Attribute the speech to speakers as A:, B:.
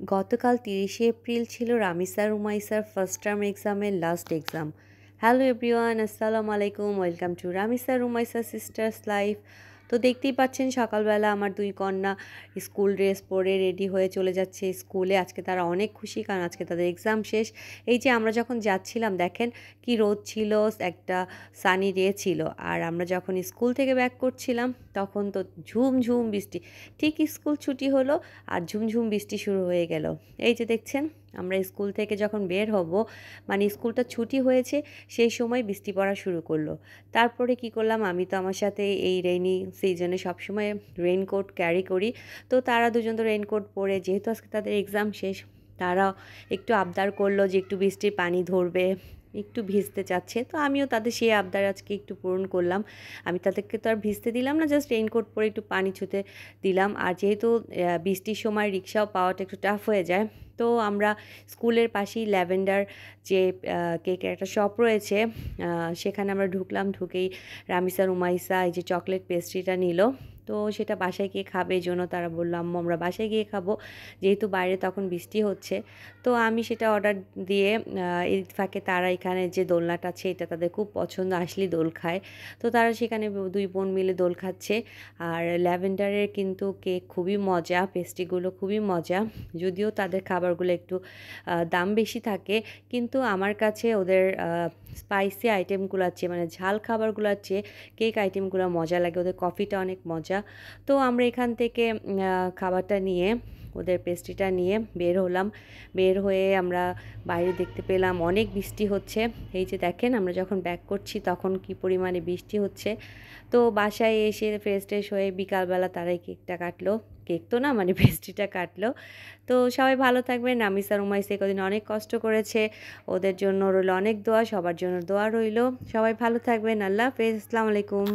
A: গতকাল 30শে এপ্রিল ছিল Ramisa রুমাইসার first term এক্সামের লাস্ট এক্সাম। হ্যালো এভরিওয়ান, আসসালামু আলাইকুম, welcome to Ramisa Rumaisa sisters life. তো দেখতেই পাচ্ছেন সকালবেলা আমার দুই কন্যা স্কুল ড্রেস পরে রেডি হয়ে চলে যাচ্ছে স্কুলে। আজকে তারা অনেক খুশি, কারণ আজকে তাদের এক্সাম শেষ। এই যে আমরা যখন যাচ্ছিলাম দেখেন কি রোদ ছিল, একটা সানি ডে ছিল। আর আমরা যখন স্কুল থেকে ব্যাক করছিলাম তখন তো ঝুমঝুম বৃষ্টি। ঠিক স্কুল ছুটি হলো আর ঝুমঝুম বৃষ্টি শুরু হয়ে গেল। এই যে দেখছেন আমরা স্কুল থেকে যখন বের হব, মানে স্কুলটা ছুটি হয়েছে সেই সময় বৃষ্টি পড়া শুরু করলো। তারপরে কি করলাম, আমি তো আমার সাথে এই রেইনি সিজনে সবসময় রেইনকোট ক্যারি করি। তো তারা দুজন তো রেইনকোট পরে, যেহেতু আজকে তাদের এক্সাম শেষ, তারা একটু আবদার করলো যে একটু বৃষ্টির পানি ধরবে, একটু ভিজতে চাচ্ছে। তো আমিও তাদের সেই আবদার আজকে একটু পূরণ করলাম। আমি তাদেরকে তো আর ভিজতে দিলাম না, জাস্ট রেইনকোট পরে একটু পানি ছুঁতে দিলাম। আর যেহেতু বৃষ্টির সময় রিক্সাও পাওয়াটা একটু টাফ হয়ে যায়, তো আমরা স্কুলের পাশেই ল্যাভেন্ডার যে কেকের একটা শপ রয়েছে, সেখানে আমরা ঢুকলাম। ঢুকেই রামিসা রুমাইসা এই যে চকলেট পেস্ট্রিটা নিল। তো সেটা বাসায় গিয়ে খাবে, এই জন্য তারা বললো আম্মু আমরা বাসায় গিয়ে খাবো, যেহেতু বাইরে তখন বৃষ্টি হচ্ছে। তো আমি সেটা অর্ডার দিয়ে এই ফাঁকে তারা এখানে যে দোলনাটা আছে এটা তাদের খুব পছন্দ, আসলেই দোল খায়। তো তারা সেখানে দুই বোন মিলে দোল খাচ্ছে। আর ল্যাভেন্ডারের কিন্তু কেক খুবই মজা, পেস্ট্রিগুলো খুবই মজা। যদিও তাদের খাবারগুলো একটু দাম বেশি থাকে, কিন্তু আমার কাছে ওদের স্পাইসি আইটেমগুলোর চেয়ে, মানে ঝাল খাবারগুলোর চেয়ে কেক আইটেমগুলো মজা লাগে। ওদের কফিটা অনেক মজা। তো আমরা এখান থেকে খাবারটা নিয়ে, ওদের পেস্ট্রিটা নিয়ে বের হলাম। বের হয়ে আমরা বাইরে দেখতে পেলাম অনেক বৃষ্টি হচ্ছে। এই যে দেখেন আমরা যখন ব্যাক করছি তখন কি পরিমাণে বৃষ্টি হচ্ছে। তো বাসায় এসে ফ্রেশ ট্রেশ হয়ে বিকালবেলা তারাই কেকটা কাটলো, কেক তো না মানে পেস্ট্রিটা কাটলো। তো সবাই ভালো থাকবেন। রামিসা রুমাইসা কদিন অনেক কষ্ট করেছে, ওদের জন্য রইল অনেক দোয়া, সবার জন্য দোয়া রইল। সবাই ভালো থাকবেন। আল্লাহ হাফেজ, আসসালামু আলাইকুম।